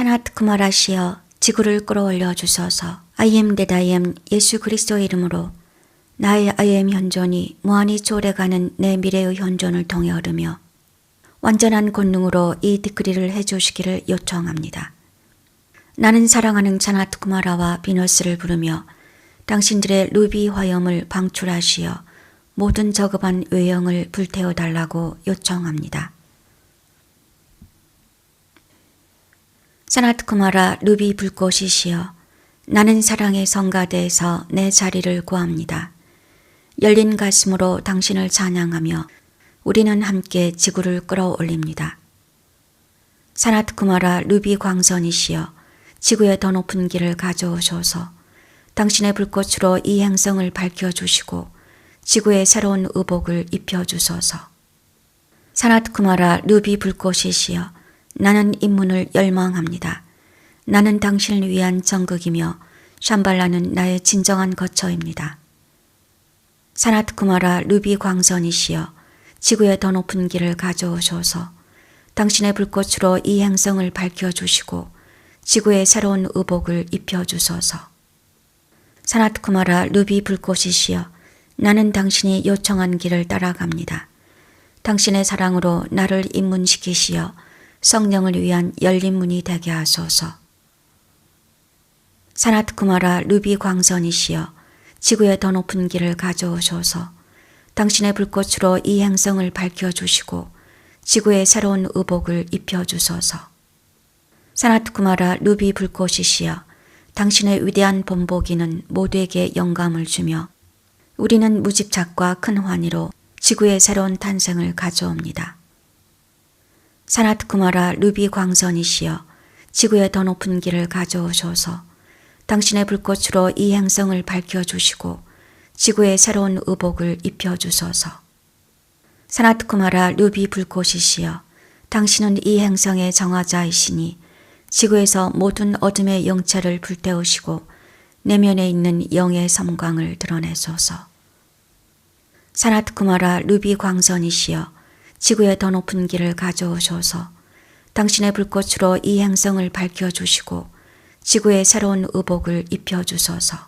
사나트 쿠마라시여 지구를 끌어올려 주소서. I am that I am 예수 그리스도의 이름으로 나의 I am 현존이 무한히 초래가는 내 미래의 현존을 통해 흐르며 완전한 권능으로 이 디크리를 해주시기를 요청합니다. 나는 사랑하는 사나트 쿠마라와 비너스를 부르며 당신들의 루비 화염을 방출하시어 모든 저급한 외형을 불태워 달라고 요청합니다. 사나트 쿠마라 루비 불꽃이시여 나는 사랑의 성가대에서 내 자리를 구합니다. 열린 가슴으로 당신을 찬양하며 우리는 함께 지구를 끌어올립니다. 사나트 쿠마라 루비 광선이시여 지구의 더 높은 길을 가져오셔서 당신의 불꽃으로 이 행성을 밝혀주시고 지구의 새로운 의복을 입혀주소서. 사나트 쿠마라 루비 불꽃이시여 나는 인문을 열망합니다. 나는 당신을 위한 정극이며 샴발라는 나의 진정한 거처입니다. 사나트 쿠마라 루비 광선이시여 지구의 더 높은 길을 가져오셔서 당신의 불꽃으로 이 행성을 밝혀주시고 지구의 새로운 의복을 입혀주소서. 사나트 쿠마라 루비 불꽃이시여 나는 당신이 요청한 길을 따라갑니다. 당신의 사랑으로 나를 입문시키시어 성령을 위한 열린 문이 되게 하소서. 사나트 쿠마라 루비 광선이시여 지구의 더 높은 길을 가져오셔서 당신의 불꽃으로 이 행성을 밝혀주시고 지구의 새로운 의복을 입혀주소서. 사나트 쿠마라 루비 불꽃이시여 당신의 위대한 본보기는 모두에게 영감을 주며 우리는 무집착과 큰 환희로 지구의 새로운 탄생을 가져옵니다. 사나트 쿠마라 루비 광선이시여 지구의 더 높은 길을 가져오셔서 당신의 불꽃으로 이 행성을 밝혀주시고 지구의 새로운 의복을 입혀주소서. 사나트 쿠마라 루비 불꽃이시여 당신은 이 행성의 정화자이시니 지구에서 모든 어둠의 영체를 불태우시고 내면에 있는 영의 섬광을 드러내소서. 사나트 쿠마라 루비 광선이시여 지구의 더 높은 길을 가져오셔서 당신의 불꽃으로 이 행성을 밝혀주시고 지구의 새로운 의복을 입혀주소서.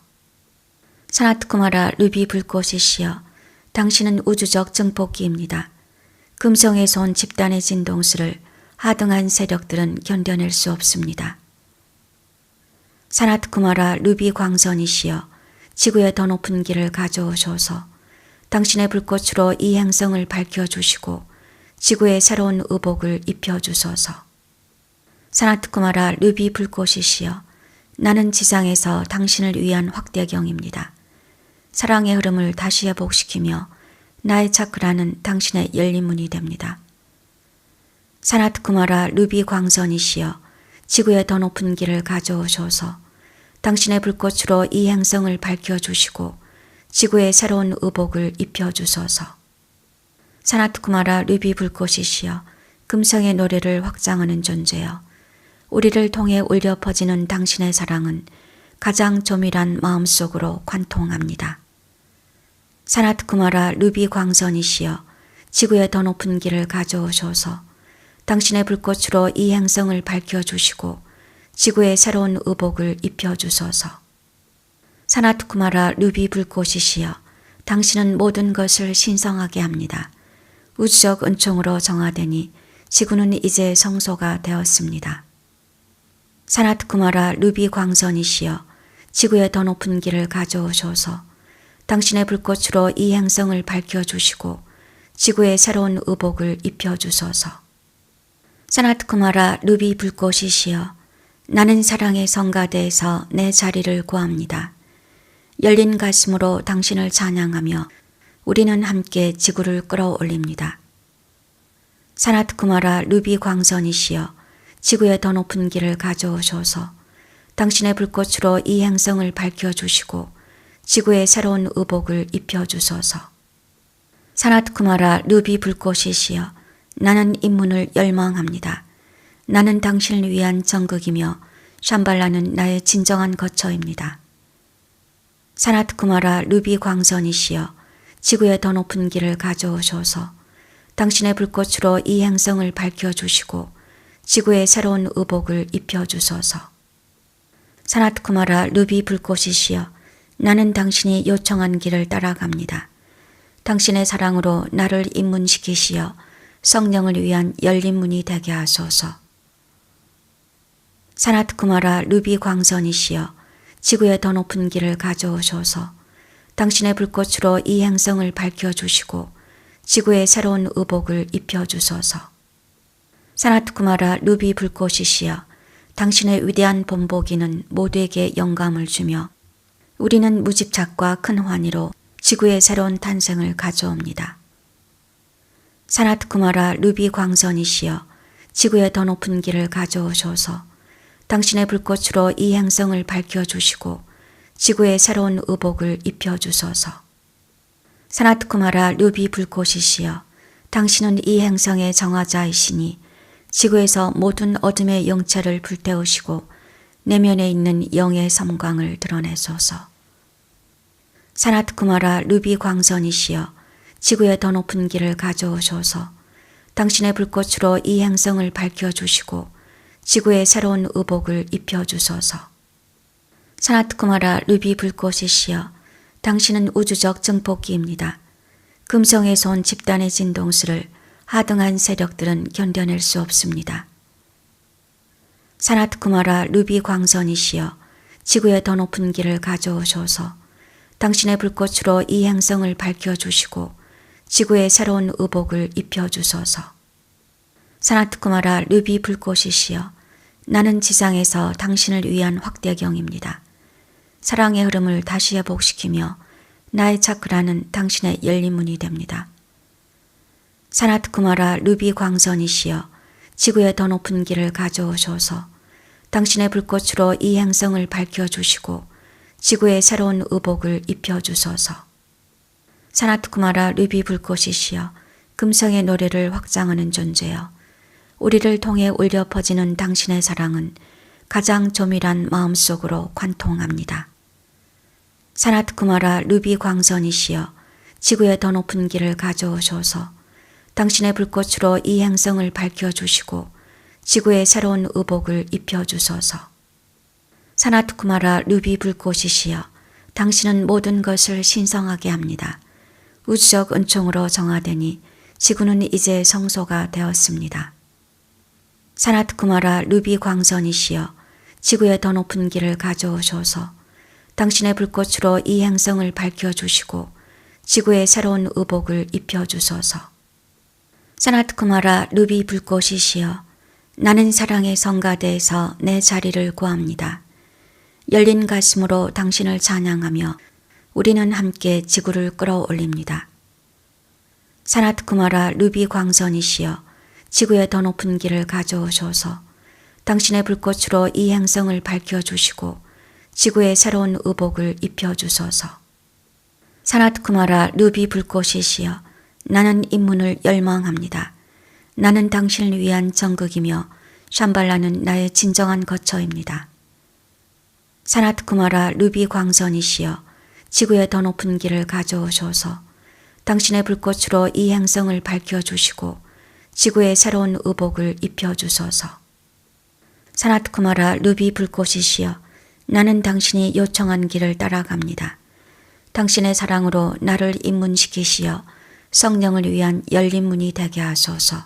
사나트 쿠마라 루비 불꽃이시여 당신은 우주적 증폭기입니다. 금성에서 온 집단의 진동수를 하등한 세력들은 견뎌낼 수 없습니다. 사나트 쿠마라 루비 광선이시여 지구의 더 높은 길을 가져오셔서 당신의 불꽃으로 이 행성을 밝혀주시고 지구의 새로운 의복을 입혀주소서. 사나트 쿠마라 루비 불꽃이시여 나는 지상에서 당신을 위한 확대경입니다. 사랑의 흐름을 다시 회복시키며 나의 차크라는 당신의 열린 문이 됩니다. 사나트 쿠마라 루비 광선이시여 지구의 더 높은 길을 가져오셔서 당신의 불꽃으로 이 행성을 밝혀주시고 지구의 새로운 의복을 입혀주소서. 사나트 쿠마라 루비 불꽃이시여 금성의 노래를 확장하는 존재여 우리를 통해 울려 퍼지는 당신의 사랑은 가장 조밀한 마음속으로 관통합니다. 사나트 쿠마라 루비 광선이시여 지구의 더 높은 길을 가져오셔서 당신의 불꽃으로 이 행성을 밝혀주시고 지구의 새로운 의복을 입혀주소서. 사나트 쿠마라 루비 불꽃이시여 당신은 모든 것을 신성하게 합니다. 우주적 은총으로 정화되니 지구는 이제 성소가 되었습니다. 사나트 쿠마라 루비 광선이시여 지구의 더 높은 길을 가져오셔서 당신의 불꽃으로 이 행성을 밝혀주시고 지구의 새로운 의복을 입혀주소서. 사나트 쿠마라 루비 불꽃이시여 나는 사랑의 성가대에서 내 자리를 구합니다. 열린 가슴으로 당신을 찬양하며 우리는 함께 지구를 끌어올립니다. 사나트 쿠마라 루비 광선이시여 지구의 더 높은 길을 가져오셔서 당신의 불꽃으로 이 행성을 밝혀주시고 지구의 새로운 의복을 입혀주소서. 사나트 쿠마라 루비 불꽃이시여 나는 인문을 열망합니다. 나는 당신을 위한 정극이며 샴발라는 나의 진정한 거처입니다. 사나트 쿠마라 루비 광선이시여 지구의 더 높은 길을 가져오셔서 당신의 불꽃으로 이 행성을 밝혀주시고 지구에 새로운 의복을 입혀주소서. 사나트쿠마라 루비 불꽃이시여, 나는 당신이 요청한 길을 따라갑니다. 당신의 사랑으로 나를 입문시키시어 성령을 위한 열린 문이 되게 하소서. 사나트쿠마라 루비 광선이시여, 지구의 더 높은 길을 가져오소서. 당신의 불꽃으로 이 행성을 밝혀주시고 지구에 새로운 의복을 입혀주소서. 사나트쿠마라 루비 불꽃이시여, 당신의 위대한 본보기는 모두에게 영감을 주며 우리는 무집착과 큰 환희로 지구의 새로운 탄생을 가져옵니다. 사나트쿠마라 루비 광선이시여, 지구의 더 높은 길을 가져오소서. 당신의 불꽃으로 이 행성을 밝혀주시고 지구에 새로운 의복을 입혀주소서. 사나트쿠마라 루비 불꽃이시여, 당신은 이 행성의 정화자이시니 지구에서 모든 어둠의 영체를 불태우시고 내면에 있는 영의 섬광을 드러내소서. 사나트쿠마라 루비 광선이시여, 지구의 더 높은 길을 가져오소서. 당신의 불꽃으로 이 행성을 밝혀주시고 지구에 새로운 의복을 입혀주소서. 사나트쿠마라 루비 불꽃이시여, 당신은 우주적 증폭기입니다. 금성에서 온 집단의 진동수를 하등한 세력들은 견뎌낼 수 없습니다. 사나트쿠마라 루비 광선이시여, 지구의 더 높은 길을 가져오소서. 당신의 불꽃으로 이 행성을 밝혀주시고 지구에 새로운 의복을 입혀주소서. 사나트쿠마라 루비 불꽃이시여, 나는 지상에서 당신을 위한 확대경입니다. 사랑의 흐름을 다시 회복시키며 나의 차크라는 당신의 열린 문이 됩니다. 사나트쿠마라 루비 광선이시여, 지구의 더 높은 길을 가져오소서. 당신의 불꽃으로 이 행성을 밝혀주시고 지구에 새로운 의복을 입혀주소서. 사나트쿠마라 루비 불꽃이시여, 금성의 노래를 확장하는 존재여, 우리를 통해 울려 퍼지는 당신의 사랑은 가장 조밀한 마음속으로 관통합니다. 사나트쿠마라 루비 광선이시여, 지구의 더 높은 길을 가져오소서. 당신의 불꽃으로 이 행성을 밝혀주시고 지구에 새로운 의복을 입혀주소서. 사나트쿠마라 루비 불꽃이시여, 당신은 모든 것을 신성하게 합니다. 우주적 은총으로 정화되니 지구는 이제 성소가 되었습니다. 사나트쿠마라 루비 광선이시여, 지구의 더 높은 길을 가져오소서. 당신의 불꽃으로 이 행성을 밝혀주시고 지구에 새로운 의복을 입혀주소서. 사나트쿠마라 루비 불꽃이시여, 나는 사랑의 성가대에서 내 자리를 구합니다. 열린 가슴으로 당신을 찬양하며 우리는 함께 지구를 끌어올립니다. 사나트쿠마라 루비 광선이시여, 지구의 더 높은 길을 가져오소서. 당신의 불꽃으로 이 행성을 밝혀주시고 지구에 새로운 의복을 입혀주소서. 사나트쿠마라 루비 불꽃이시여, 나는 입문을 열망합니다. 나는 당신을 위한 정극이며 샴발라는 나의 진정한 거처입니다. 사나트쿠마라 루비 광선이시여, 지구의 더 높은 길을 가져오소서. 당신의 불꽃으로 이 행성을 밝혀주시고 지구에 새로운 의복을 입혀주소서. 사나트쿠마라 루비 불꽃이시여, 나는 당신이 요청한 길을 따라갑니다. 당신의 사랑으로 나를 입문시키시어 성령을 위한 열린 문이 되게 하소서.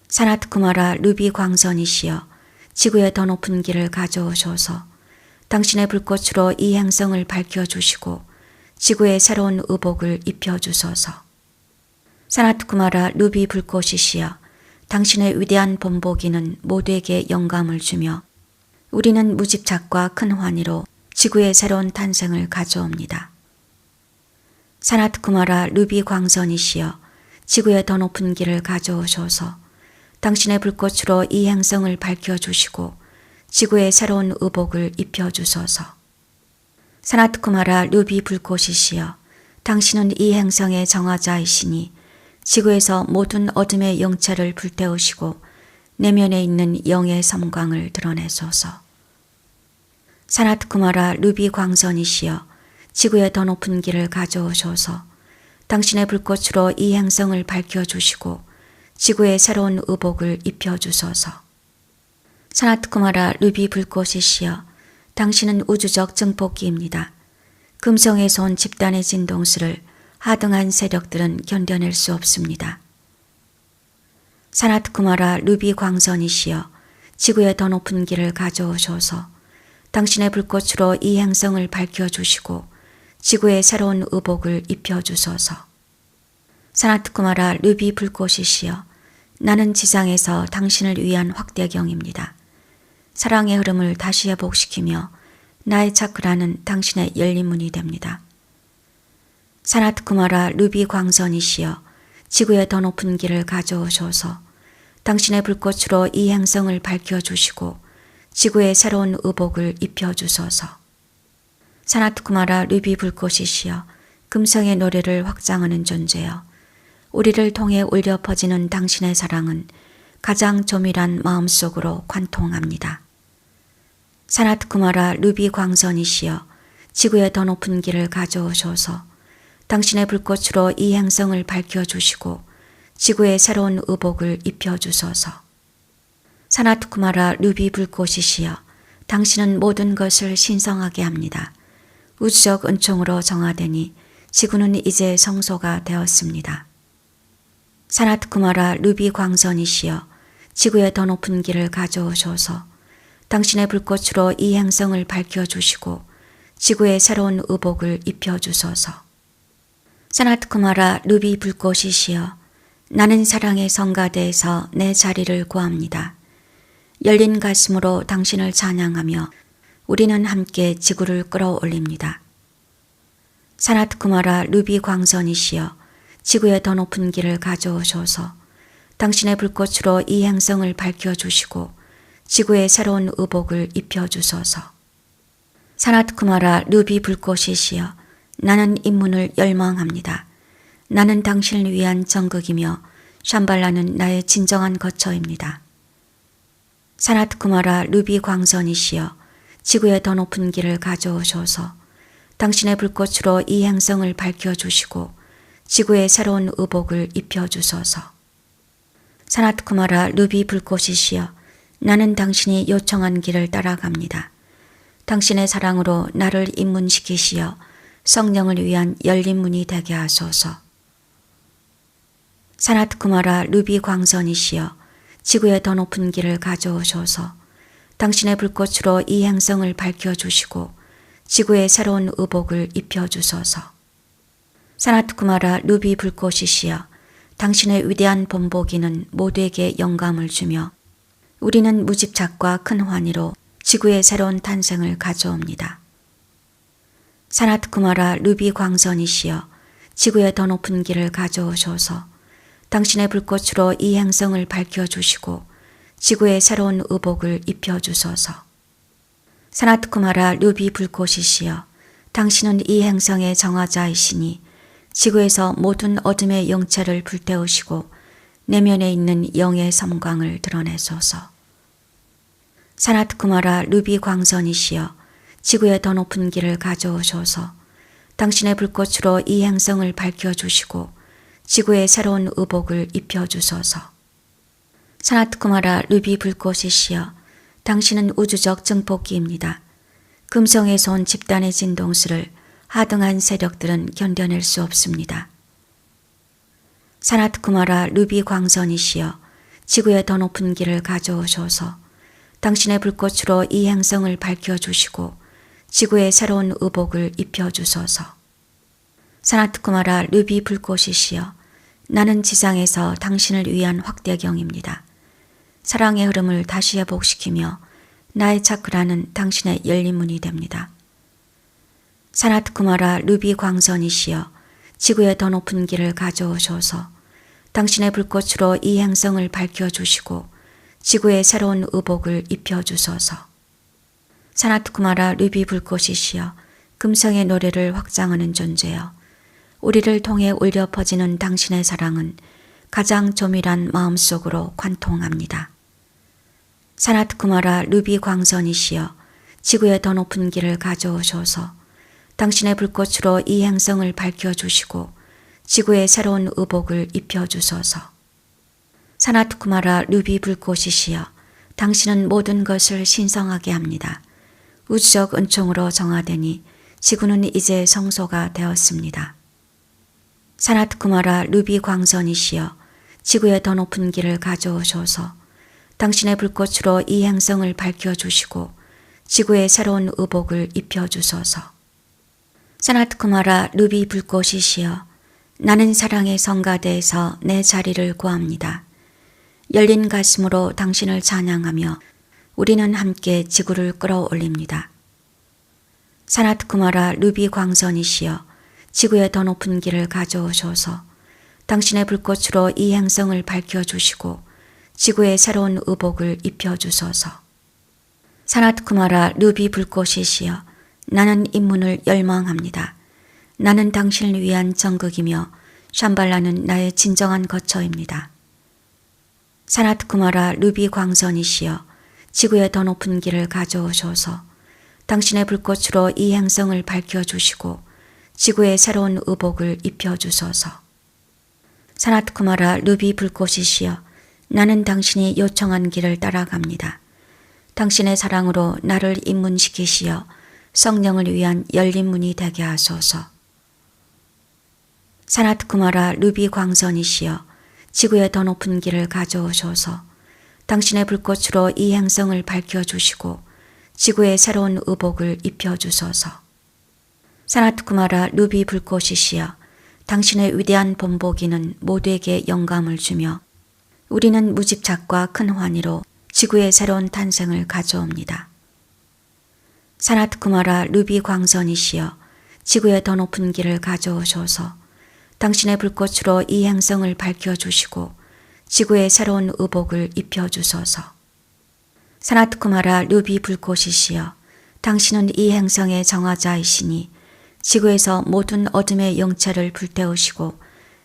사나트쿠마라 루비 광선이시여, 지구의 더 높은 길을 가져오소서. 당신의 불꽃으로 이 행성을 밝혀주시고 지구에 새로운 의복을 입혀주소서. 사나트쿠마라 루비 불꽃이시여, 당신의 위대한 본보기는 모두에게 영감을 주며 우리는 무집착과 큰 환희로 지구의 새로운 탄생을 가져옵니다. 사나트쿠마라 루비 광선이시여, 지구의 더 높은 길을 가져오소서. 당신의 불꽃으로 이 행성을 밝혀주시고 지구에 새로운 의복을 입혀주소서. 사나트쿠마라 루비 불꽃이시여, 당신은 이 행성의 정화자이시니 지구에서 모든 어둠의 영체를 불태우시고 내면에 있는 영의 섬광을 드러내소서. 사나트쿠마라 루비 광선이시여, 지구의 더 높은 길을 가져오소서. 당신의 불꽃으로 이 행성을 밝혀주시고 지구에 새로운 의복을 입혀주소서. 사나트쿠마라 루비 불꽃이시여, 당신은 우주적 증폭기입니다. 금성에서 온 집단의 진동수를 하등한 세력들은 견뎌낼 수 없습니다. 사나트쿠마라 루비 광선이시여, 지구의 더 높은 길을 가져오셔서 당신의 불꽃으로 이 행성을 밝혀주시고 지구에 새로운 의복을 입혀주소서. 사나트쿠마라 루비 불꽃이시여, 나는 지상에서 당신을 위한 확대경입니다. 사랑의 흐름을 다시 회복시키며 나의 차크라는 당신의 열린 문이 됩니다. 사나트쿠마라 루비 광선이시여, 지구의 더 높은 길을 가져오셔서 당신의 불꽃으로 이 행성을 밝혀주시고 지구에 새로운 의복을 입혀주소서. 사나트쿠마라 루비 불꽃이시여, 금성의 노래를 확장하는 존재여, 우리를 통해 울려 퍼지는 당신의 사랑은 가장 조밀한 마음속으로 관통합니다. 사나트쿠마라 루비 광선이시여, 지구의 더 높은 길을 가져오셔서 당신의 불꽃으로 이 행성을 밝혀주시고 지구에 새로운 의복을 입혀주소서. 사나트쿠마라 루비 불꽃이시여, 당신은 모든 것을 신성하게 합니다. 우주적 은총으로 정화되니 지구는 이제 성소가 되었습니다. 사나트쿠마라 루비 광선이시여, 지구의 더 높은 길을 가져오셔서 당신의 불꽃으로 이 행성을 밝혀주시고 지구에 새로운 의복을 입혀주소서. 사나트쿠마라 루비 불꽃이시여, 나는 사랑의 성가대에서 내 자리를 구합니다. 열린 가슴으로 당신을 찬양하며 우리는 함께 지구를 끌어올립니다. 사나트쿠마라 루비 광선이시여, 지구의 더 높은 길을 가져오셔서 당신의 불꽃으로 이 행성을 밝혀주시고 지구에 새로운 의복을 입혀주소서. 사나트쿠마라 루비 불꽃이시여, 나는 인문을 열망합니다. 나는 당신을 위한 정극이며 샴발라는 나의 진정한 거처입니다. 사나트쿠마라 루비 광선이시여, 지구의 더 높은 길을 가져오셔서 당신의 불꽃으로 이 행성을 밝혀주시고 지구에 새로운 의복을 입혀주소서. 사나트쿠마라 루비 불꽃이시여, 나는 당신이 요청한 길을 따라갑니다. 당신의 사랑으로 나를 입문시키시어 성령을 위한 열린 문이 되게 하소서. 사나트쿠마라 루비 광선이시여, 지구의 더 높은 길을 가져오셔서 당신의 불꽃으로 이 행성을 밝혀주시고 지구에 새로운 의복을 입혀주소서. 사나트쿠마라 루비 불꽃이시여, 당신의 위대한 본보기는 모두에게 영감을 주며 우리는 무집착과 큰 환희로 지구의 새로운 탄생을 가져옵니다. 사나트쿠마라 루비 광선이시여, 지구의 더 높은 길을 가져오셔서 당신의 불꽃으로 이 행성을 밝혀주시고 지구에 새로운 의복을 입혀주소서. 사나트쿠마라 루비 불꽃이시여, 당신은 이 행성의 정화자이시니 지구에서 모든 어둠의 영체를 불태우시고 내면에 있는 영의 섬광을 드러내소서. 사나트쿠마라 루비 광선이시여, 지구의 더 높은 길을 가져오셔서 당신의 불꽃으로 이 행성을 밝혀주시고 지구에 새로운 의복을 입혀주소서. 사나트쿠마라 루비 불꽃이시여, 당신은 우주적 증폭기입니다. 금성에서 온 집단의 진동수를 하등한 세력들은 견뎌낼 수 없습니다. 사나트쿠마라 루비 광선이시여, 지구의 더 높은 길을 가져오셔서 당신의 불꽃으로 이 행성을 밝혀주시고 지구에 새로운 의복을 입혀주소서. 사나트쿠마라 루비 불꽃이시여, 나는 지상에서 당신을 위한 확대경입니다. 사랑의 흐름을 다시 회복시키며 나의 차크라는 당신의 열린 문이 됩니다. 사나트쿠마라 루비 광선이시여, 지구의 더 높은 길을 가져오셔서 당신의 불꽃으로 이 행성을 밝혀주시고 지구에 새로운 의복을 입혀주소서. 사나트쿠마라 루비 불꽃이시여, 금성의 노래를 확장하는 존재여, 우리를 통해 울려 퍼지는 당신의 사랑은 가장 조밀한 마음속으로 관통합니다. 사나트쿠마라 루비 광선이시여, 지구의 더 높은 길을 가져오셔서 당신의 불꽃으로 이 행성을 밝혀주시고 지구에 새로운 의복을 입혀주소서. 사나트쿠마라 루비 불꽃이시여 당신은 모든 것을 신성하게 합니다. 우주적 은총으로 정화되니 지구는 이제 성소가 되었습니다. 사나트쿠마라 루비 광선이시여 지구의 더 높은 길을 가져오셔서 당신의 불꽃으로 이 행성을 밝혀주시고 지구의 새로운 의복을 입혀주소서. 사나트쿠마라 루비 불꽃이시여 나는 사랑의 성가대에서 내 자리를 구합니다. 열린 가슴으로 당신을 찬양하며 우리는 함께 지구를 끌어올립니다. 사나트쿠마라 루비 광선이시여 지구의 더 높은 길을 가져오셔서 당신의 불꽃으로 이 행성을 밝혀주시고 지구의 새로운 의복을 입혀주소서. 사나트쿠마라 루비 불꽃이시여 나는 인문을 열망합니다. 나는 당신을 위한 정극이며 샴발라는 나의 진정한 거처입니다. 사나트쿠마라 루비 광선이시여 지구의 더 높은 길을 가져오셔서 당신의 불꽃으로 이 행성을 밝혀주시고 지구의 새로운 의복을 입혀주소서. 사나트쿠마라 루비 불꽃이시여 나는 당신이 요청한 길을 따라갑니다. 당신의 사랑으로 나를 입문시키시어 성령을 위한 열린 문이 되게 하소서. 사나트쿠마라 루비 광선이시여 지구의 더 높은 길을 가져오셔서 당신의 불꽃으로 이 행성을 밝혀주시고 지구의 새로운 의복을 입혀주소서. 사나트쿠마라 루비 불꽃이시여 당신의 위대한 본보기는 모두에게 영감을 주며 우리는 무집착과 큰 환희로 지구의 새로운 탄생을 가져옵니다. 사나트쿠마라 루비 광선이시여 지구의 더 높은 길을 가져오셔서 당신의 불꽃으로 이 행성을 밝혀주시고 지구의 새로운 의복을 입혀주소서. 사나트쿠마라 루비 불꽃이시여 당신은 이 행성의 정화자이시니 지구에서 모든 어둠의 영체를 불태우시고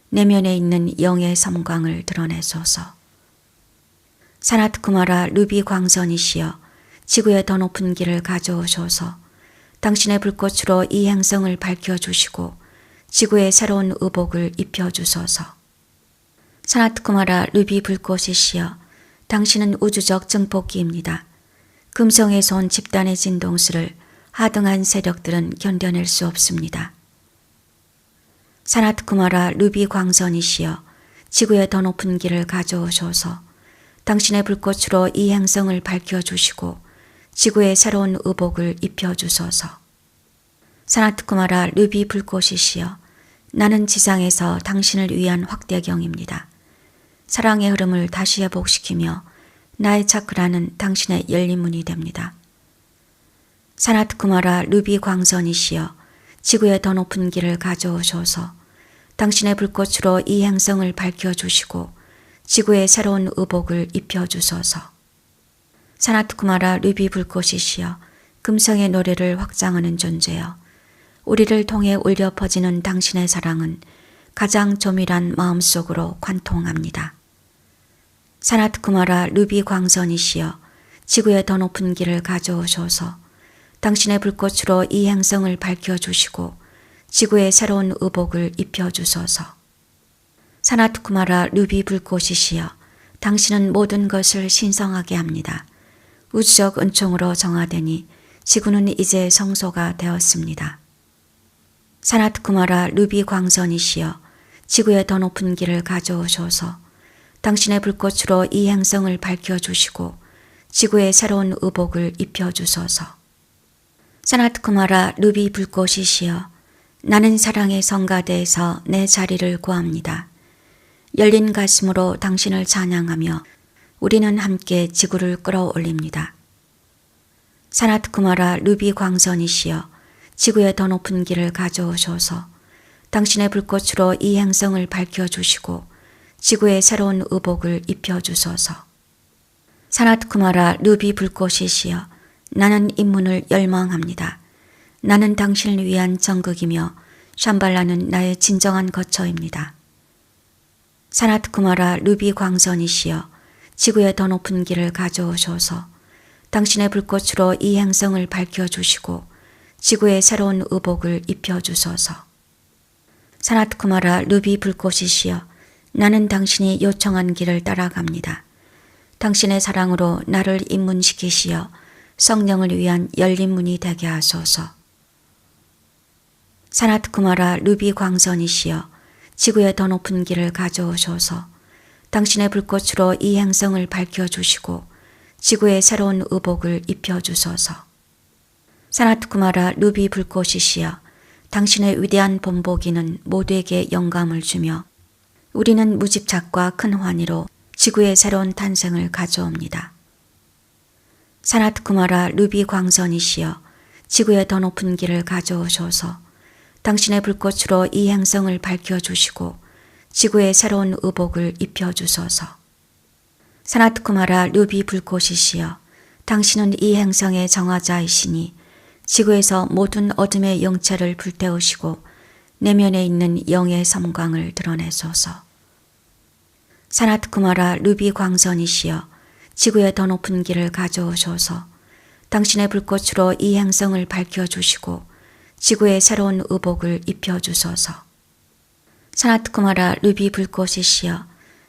내면에 있는 영의 섬광을 드러내소서. 사나트쿠마라 루비 광선이시여 지구의 더 높은 길을 가져오셔서 당신의 불꽃으로 이 행성을 밝혀주시고 지구의 새로운 의복을 입혀주소서. 사나트쿠마라 루비 불꽃이시여 당신은 우주적 증폭기입니다. 금성에서 온 집단의 진동수를 하등한 세력들은 견뎌낼 수 없습니다. 사나트쿠마라 루비 광선이시여 지구의 더 높은 길을 가져오셔서 당신의 불꽃으로 이 행성을 밝혀주시고 지구의 새로운 의복을 입혀주소서. 사나트쿠마라 루비 불꽃이시여 나는 지상에서 당신을 위한 확대경입니다. 사랑의 흐름을 다시 회복시키며 나의 차크라는 당신의 열린 문이 됩니다. 사나트쿠마라 루비 광선이시여 지구의 더 높은 길을 가져오셔서 당신의 불꽃으로 이 행성을 밝혀주시고 지구의 새로운 의복을 입혀주소서. 사나트쿠마라 루비 불꽃이시여 금성의 노래를 확장하는 존재여 우리를 통해 울려 퍼지는 당신의 사랑은 가장 조밀한 마음속으로 관통합니다. 사나트쿠마라 루비 광선이시여 지구의 더 높은 길을 가져오셔서 당신의 불꽃으로 이 행성을 밝혀주시고 지구의 새로운 의복을 입혀주소서. 사나트쿠마라 루비 불꽃이시여 당신은 모든 것을 신성하게 합니다. 우주적 은총으로 정화되니 지구는 이제 성소가 되었습니다. 사나트쿠마라 루비 광선이시여 지구의 더 높은 길을 가져오셔서 당신의 불꽃으로 이 행성을 밝혀주시고 지구의 새로운 의복을 입혀주소서. 사나트쿠마라 루비 불꽃이시여 나는 사랑의 성가대에서 내 자리를 구합니다. 열린 가슴으로 당신을 찬양하며 우리는 함께 지구를 끌어올립니다. 사나트쿠마라 루비 광선이시여 지구의 더 높은 길을 가져오셔서 당신의 불꽃으로 이 행성을 밝혀주시고 지구의 새로운 의복을 입혀주소서. 사나트쿠마라 루비 불꽃이시여 나는 인문을 열망합니다. 나는 당신을 위한 정극이며 샴발라는 나의 진정한 거처입니다. 사나트쿠마라 루비 광선이시여 지구의 더 높은 길을 가져오셔서 당신의 불꽃으로 이 행성을 밝혀주시고 지구의 새로운 의복을 입혀주소서. 사나트쿠마라 루비 불꽃이시여 나는 당신이 요청한 길을 따라갑니다. 당신의 사랑으로 나를 입문시키시어 성령을 위한 열린 문이 되게 하소서. 사나트 쿠마라 루비 광선이시여 지구의 더 높은 길을 가져오셔서 당신의 불꽃으로 이 행성을 밝혀주시고 지구의 새로운 의복을 입혀주소서. 사나트 쿠마라 루비 불꽃이시여 당신의 위대한 본보기는 모두에게 영감을 주며 우리는 무집착과 큰 환희로 지구의 새로운 탄생을 가져옵니다. 사나트 쿠마라 루비 광선이시여 지구의 더 높은 길을 가져오셔서 당신의 불꽃으로 이 행성을 밝혀주시고 지구의 새로운 의복을 입혀주소서. 사나트 쿠마라 루비 불꽃이시여 당신은 이 행성의 정화자이시니 지구에서 모든 어둠의 영체를 불태우시고 내면에 있는 영의 섬광을 드러내소서. 사나트 쿠마라 루비 광선이시여 지구의 더 높은 길을 가져오셔서 당신의 불꽃으로 이 행성을 밝혀주시고 지구의 새로운 의복을 입혀주소서. 사나트 쿠마라 루비 불꽃이시여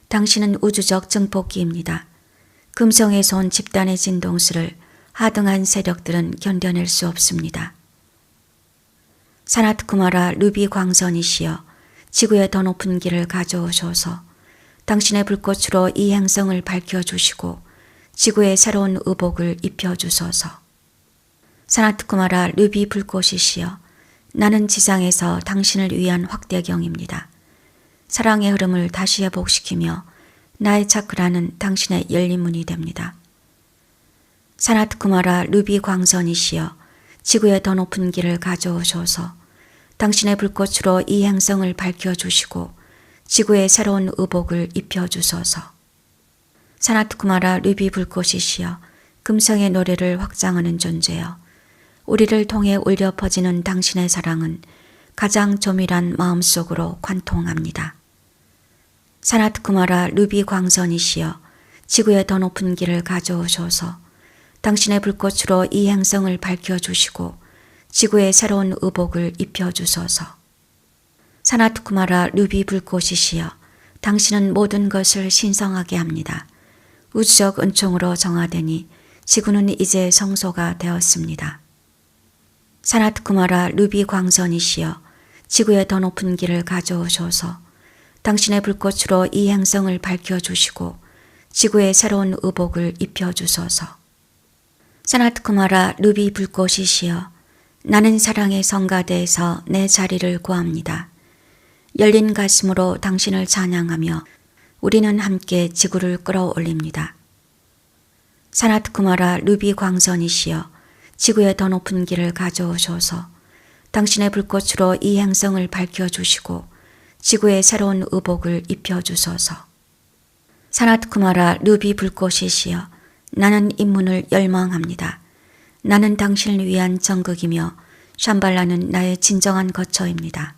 당신은 우주적 증폭기입니다. 금성에서 온 집단의 진동수를 하등한 세력들은 견뎌낼 수 없습니다. 사나트 쿠마라 루비 광선이시여 지구의 더 높은 길을 가져오셔서 당신의 불꽃으로 이 행성을 밝혀주시고 지구의 새로운 의복을 입혀주소서. 사나트 쿠마라 루비 불꽃이시여 나는 지상에서 당신을 위한 확대경입니다. 사랑의 흐름을 다시 회복시키며 나의 차크라는 당신의 열린 문이 됩니다. 사나트 쿠마라 루비 광선이시여 지구의 더 높은 길을 가져오셔서 당신의 불꽃으로 이 행성을 밝혀주시고 지구의 새로운 의복을 입혀주소서. 사나트 쿠마라 루비 불꽃이시여 금성의 노래를 확장하는 존재여 우리를 통해 울려 퍼지는 당신의 사랑은 가장 조밀한 마음속으로 관통합니다. 사나트 쿠마라 루비 광선이시여 지구의 더 높은 길을 가져오셔서 당신의 불꽃으로 이 행성을 밝혀주시고 지구의 새로운 의복을 입혀주소서. 사나트 쿠마라 루비 불꽃이시여 당신은 모든 것을 신성하게 합니다. 우주적 은총으로 정화되니 지구는 이제 성소가 되었습니다. 사나트 쿠마라 루비 광선이시여 지구의 더 높은 길을 가져오셔서 당신의 불꽃으로 이 행성을 밝혀주시고 지구의 새로운 의복을 입혀주소서. 사나트 쿠마라 루비 불꽃이시여 나는 사랑의 성가대에서 내 자리를 구합니다. 열린 가슴으로 당신을 찬양하며 우리는 함께 지구를 끌어올립니다. 사나트 쿠마라 루비 광선이시여 지구의 더 높은 길을 가져오셔서 당신의 불꽃으로 이 행성을 밝혀주시고 지구의 새로운 의복을 입혀주소서. 사나트 쿠마라 루비 불꽃이시여 나는 입문을 열망합니다. 나는 당신을 위한 정극이며 샴발라는 나의 진정한 거처입니다.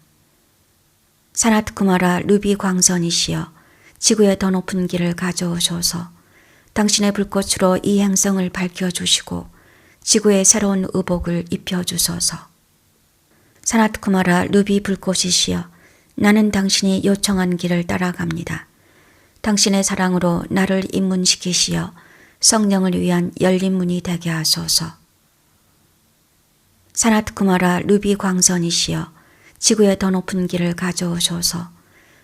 사나트 쿠마라 루비 광선이시여 지구의 더 높은 길을 가져오셔서 당신의 불꽃으로 이 행성을 밝혀주시고 지구의 새로운 의복을 입혀주소서. 사나트 쿠마라 루비 불꽃이시여 나는 당신이 요청한 길을 따라갑니다. 당신의 사랑으로 나를 입문시키시어 성령을 위한 열린 문이 되게 하소서. 사나트 쿠마라 루비 광선이시여 지구의 더 높은 길을 가져오셔서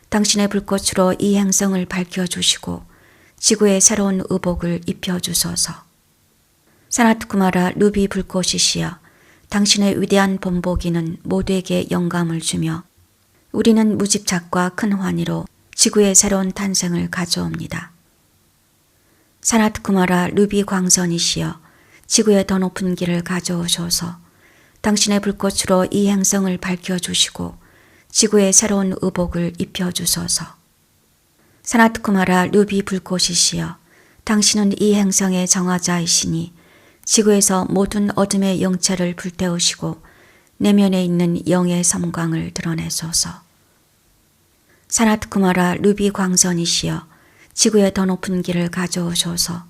당신의 불꽃으로 이 행성을 밝혀주시고 지구의 새로운 의복을 입혀주소서. 사나트 쿠마라 루비 불꽃이시여 당신의 위대한 본보기는 모두에게 영감을 주며 우리는 무집착과 큰 환희로 지구의 새로운 탄생을 가져옵니다. 사나트 쿠마라 루비 광선이시여 지구의 더 높은 길을 가져오셔서 당신의 불꽃으로 이 행성을 밝혀주시고 지구의 새로운 의복을 입혀주소서. 사나트 쿠마라 루비 불꽃이시여 당신은 이 행성의 정화자이시니 지구에서 모든 어둠의 영체를 불태우시고 내면에 있는 영의 섬광을 드러내소서. 사나트 쿠마라 루비 광선이시여 지구의 더 높은 길을 가져오셔서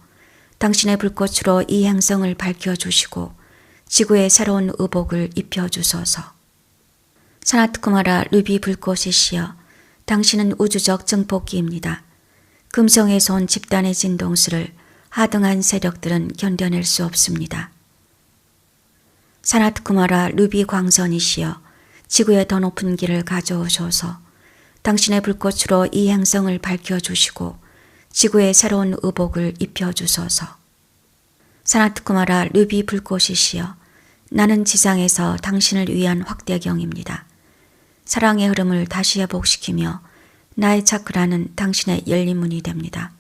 당신의 불꽃으로 이 행성을 밝혀주시고 지구의 새로운 의복을 입혀주소서. 사나트 쿠마라 루비 불꽃이시여 당신은 우주적 증폭기입니다. 금성에서 온 집단의 진동수를 하등한 세력들은 견뎌낼 수 없습니다. 사나트쿠마라 루비 광선이시여 지구의 더 높은 길을 가져오셔서 당신의 불꽃으로 이 행성을 밝혀주시고 지구에 새로운 의복을 입혀주소서. 사나트쿠마라 루비 불꽃이시여 나는 지상에서 당신을 위한 확대경입니다. 사랑의 흐름을 다시 회복시키며 나의 차크라는 당신의 열린 문이 됩니다.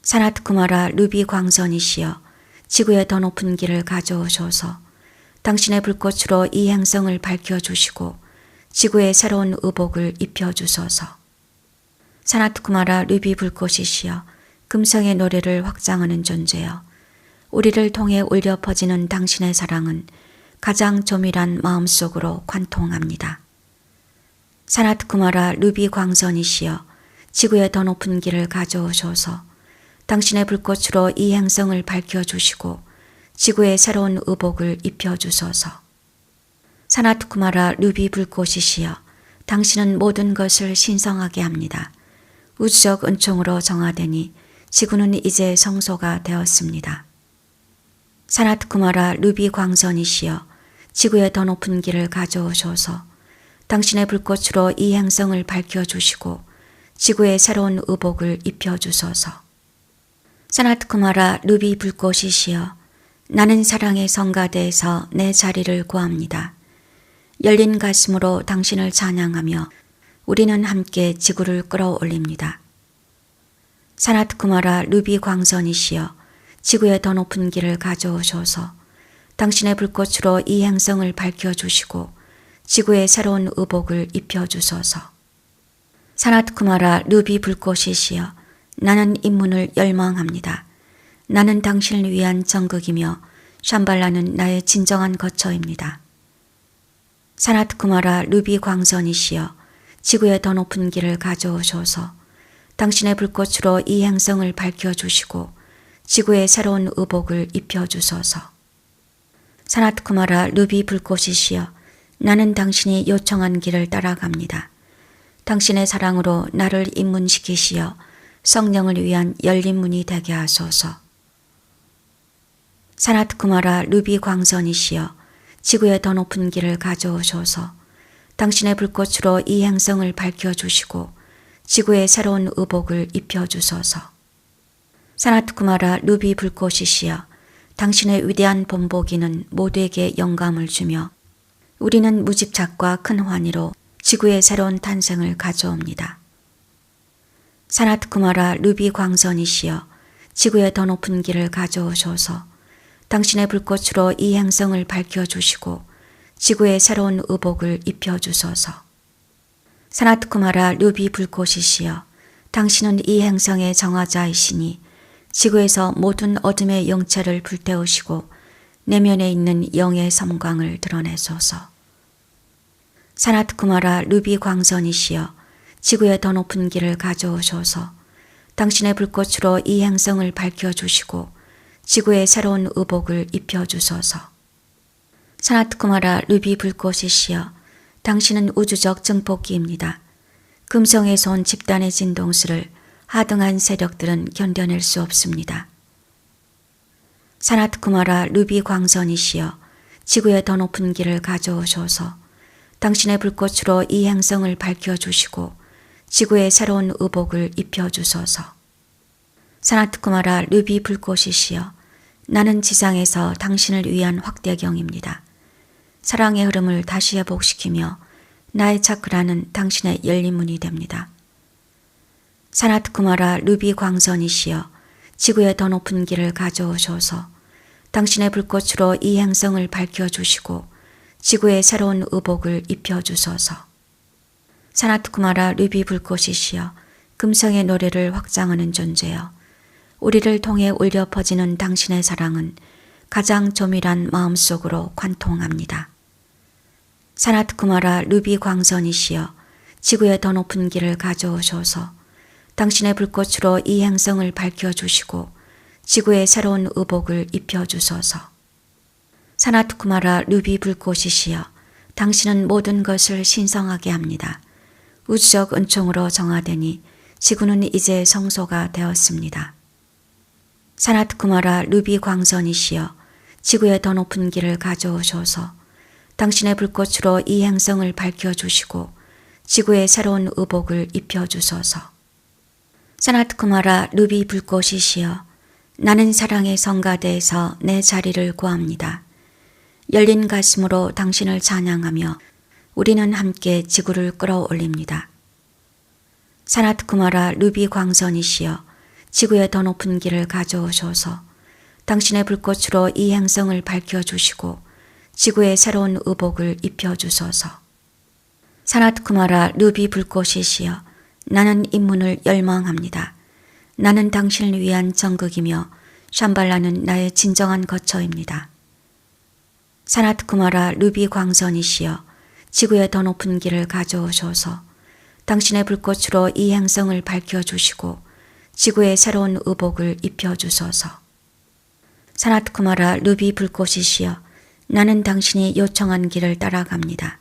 사나트쿠마라 루비 광선이시여 지구의 더 높은 길을 가져오셔서 당신의 불꽃으로 이 행성을 밝혀주시고 지구에 새로운 의복을 입혀주소서. 사나트쿠마라 루비 불꽃이시여 금성의 노래를 확장하는 존재여 우리를 통해 울려 퍼지는 당신의 사랑은 가장 조밀한 마음속으로 관통합니다. 사나트쿠마라 루비 광선이시여 지구의 더 높은 길을 가져오셔서 당신의 불꽃으로 이 행성을 밝혀주시고 지구에 새로운 의복을 입혀주소서. 사나트쿠마라 루비 불꽃이시여 당신은 모든 것을 신성하게 합니다. 우주적 은총으로 정화되니 지구는 이제 성소가 되었습니다. 사나트쿠마라 루비 광선이시여 지구의 더 높은 길을 가져오셔서 당신의 불꽃으로 이 행성을 밝혀주시고 지구에 새로운 의복을 입혀주소서. 사나트쿠마라 루비 불꽃이시여 나는 사랑의 성가대에서 내 자리를 구합니다. 열린 가슴으로 당신을 찬양하며 우리는 함께 지구를 끌어올립니다. 사나트쿠마라 루비 광선이시여 지구의 더 높은 길을 가져오셔서 당신의 불꽃으로 이 행성을 밝혀주시고 지구에 새로운 의복을 입혀주소서. 사나트쿠마라 루비 불꽃이시여 나는 인문을 열망합니다. 나는 당신을 위한 정극이며 샴발라는 나의 진정한 거처입니다. 사나트쿠마라 루비 광선이시여 지구의 더 높은 길을 가져오셔서 당신의 불꽃으로 이 행성을 밝혀주시고 지구에 새로운 의복을 입혀주소서. 사나트쿠마라 루비 불꽃이시여 나는 당신이 요청한 길을 따라갑니다. 당신의 사랑으로 나를 입문시키시어 성령을 위한 열린 문이 되게 하소서. 사나트쿠마라 루비 광선이시여 지구의 더 높은 길을 가져오셔서 당신의 불꽃으로 이 행성을 밝혀주시고 지구에 새로운 의복을 입혀주소서. 사나트쿠마라 루비 불꽃이시여 당신의 위대한 본보기는 모두에게 영감을 주며 우리는 무집착과 큰 환희로 지구의 새로운 탄생을 가져옵니다. 사나트쿠마라 루비 광선이시여 지구의 더 높은 길을 가져오셔서 당신의 불꽃으로 이 행성을 밝혀주시고 지구에 새로운 의복을 입혀주소서. 사나트쿠마라 루비 불꽃이시여 당신은 이 행성의 정화자이시니 지구에서 모든 어둠의 영체를 불태우시고 내면에 있는 영의 섬광을 드러내소서. 사나트쿠마라 루비 광선이시여 지구의 더 높은 길을 가져오셔서 당신의 불꽃으로 이 행성을 밝혀주시고 지구에 새로운 의복을 입혀주소서. 사나트쿠마라 루비 불꽃이시여 당신은 우주적 증폭기입니다. 금성에서 온 집단의 진동수를 하등한 세력들은 견뎌낼 수 없습니다. 사나트쿠마라 루비 광선이시여 지구의 더 높은 길을 가져오셔서 당신의 불꽃으로 이 행성을 밝혀주시고 지구에 새로운 의복을 입혀주소서. 사나트쿠마라 루비 불꽃이시여 나는 지상에서 당신을 위한 확대경입니다. 사랑의 흐름을 다시 회복시키며 나의 차크라는 당신의 열린 문이 됩니다. 사나트쿠마라 루비 광선이시여 지구의 더 높은 길을 가져오셔서 당신의 불꽃으로 이 행성을 밝혀주시고 지구에 새로운 의복을 입혀주소서. 사나트쿠마라 루비 불꽃이시여 금성의 노래를 확장하는 존재여 우리를 통해 울려 퍼지는 당신의 사랑은 가장 조밀한 마음속으로 관통합니다. 사나트쿠마라 루비 광선이시여 지구의 더 높은 길을 가져오셔서 당신의 불꽃으로 이 행성을 밝혀주시고 지구에 새로운 의복을 입혀주소서. 사나트쿠마라 루비 불꽃이시여 당신은 모든 것을 신성하게 합니다. 우주적 은총으로 정화되니 지구는 이제 성소가 되었습니다. 사나트쿠마라 루비 광선이시여 지구의 더 높은 길을 가져오셔서 당신의 불꽃으로 이 행성을 밝혀주시고 지구의 새로운 의복을 입혀주소서. 사나트쿠마라 루비 불꽃이시여 나는 사랑의 성가대에서 내 자리를 구합니다. 열린 가슴으로 당신을 찬양하며 우리는 함께 지구를 끌어올립니다. 사나트쿠마라 루비 광선이시여 지구의 더 높은 길을 가져오셔서 당신의 불꽃으로 이 행성을 밝혀주시고 지구의 새로운 의복을 입혀주소서. 사나트쿠마라 루비 불꽃이시여 나는 인문을 열망합니다. 나는 당신을 위한 정극이며 샴발라는 나의 진정한 거처입니다. 사나트쿠마라 루비 광선이시여 지구의 더 높은 길을 가져오셔서 당신의 불꽃으로 이 행성을 밝혀주시고 지구의 새로운 의복을 입혀주소서. 사나트쿠마라 루비 불꽃이시여 나는 당신이 요청한 길을 따라갑니다.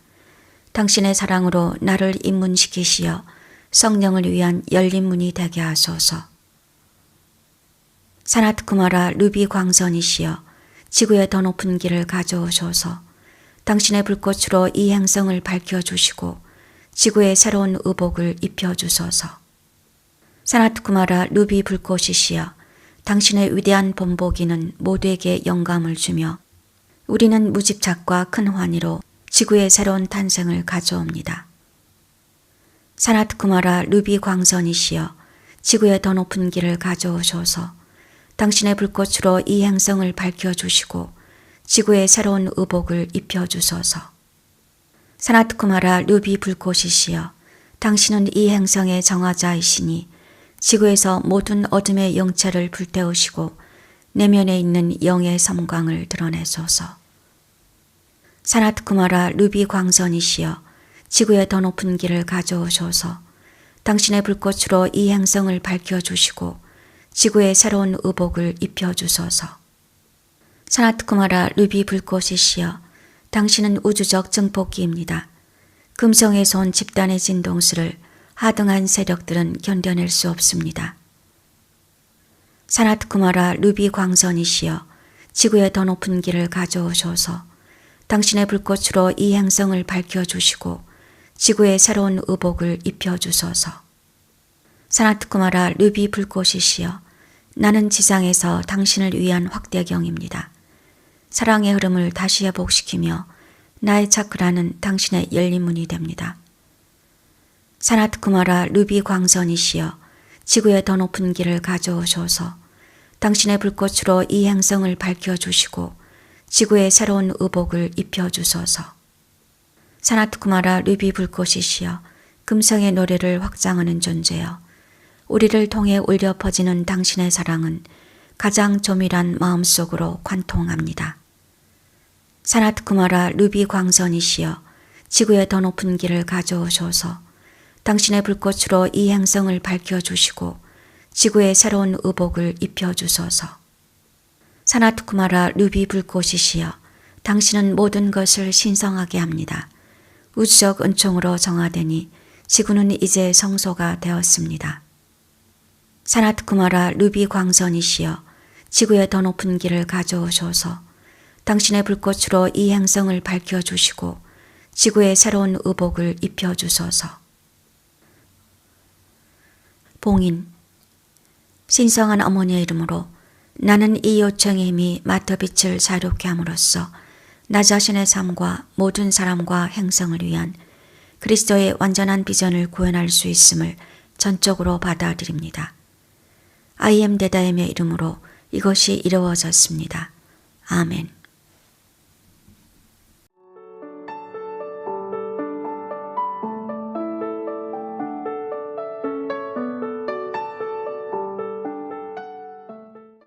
당신의 사랑으로 나를 입문시키시어 성령을 위한 열린 문이 되게 하소서. 사나트쿠마라 루비 광선이시여 지구의 더 높은 길을 가져오셔서 당신의 불꽃으로 이 행성을 밝혀주시고 지구의 새로운 의복을 입혀주소서. 사나트쿠마라 루비 불꽃이시여 당신의 위대한 본보기는 모두에게 영감을 주며 우리는 무집착과 큰 환희로 지구의 새로운 탄생을 가져옵니다. 사나트쿠마라 루비 광선이시여 지구의 더 높은 길을 가져오셔서 당신의 불꽃으로 이 행성을 밝혀주시고 지구의 새로운 의복을 입혀주소서. 사나트쿠마라 루비 불꽃이시여 당신은 이 행성의 정화자이시니 지구에서 모든 어둠의 영체를 불태우시고 내면에 있는 영의 섬광을 드러내소서. 사나트쿠마라 루비 광선이시여 지구의 더 높은 길을 가져오셔서 당신의 불꽃으로 이 행성을 밝혀주시고 지구의 새로운 의복을 입혀주소서. 사나트쿠마라 루비 불꽃이시여 당신은 우주적 증폭기입니다. 금성에서 온 집단의 진동수를 하등한 세력들은 견뎌낼 수 없습니다. 사나트쿠마라 루비 광선이시여 지구의 더 높은 길을 가져오셔서 당신의 불꽃으로 이 행성을 밝혀주시고 지구의 새로운 의복을 입혀주소서. 사나트쿠마라 루비 불꽃이시여 나는 지상에서 당신을 위한 확대경입니다. 사랑의 흐름을 다시 회복시키며 나의 차크라는 당신의 열린 문이 됩니다. 사나트쿠마라 루비 광선이시여 지구의 더 높은 길을 가져오셔서 당신의 불꽃으로 이 행성을 밝혀주시고 지구의 새로운 의복을 입혀주소서. 사나트쿠마라 루비 불꽃이시여 금성의 노래를 확장하는 존재여 우리를 통해 울려 퍼지는 당신의 사랑은 가장 조밀한 마음속으로 관통합니다. 사나트쿠마라 루비 광선이시여 지구의 더 높은 길을 가져오셔서 당신의 불꽃으로 이 행성을 밝혀주시고 지구의 새로운 의복을 입혀주소서. 사나트쿠마라 루비 불꽃이시여 당신은 모든 것을 신성하게 합니다. 우주적 은총으로 정화되니 지구는 이제 성소가 되었습니다. 사나트쿠마라 루비 광선이시여 지구의 더 높은 길을 가져오셔서 당신의 불꽃으로 이 행성을 밝혀주시고 지구의 새로운 의복을 입혀주소서. 봉인. 신성한 어머니의 이름으로 나는 이 요청의 힘이 마터빛을 자유롭게 함으로써 나 자신의 삶과 모든 사람과 행성을 위한 그리스도의 완전한 비전을 구현할 수 있음을 전적으로 받아들입니다. I am 대다임의 이름으로 이것이 이루어졌습니다. 아멘.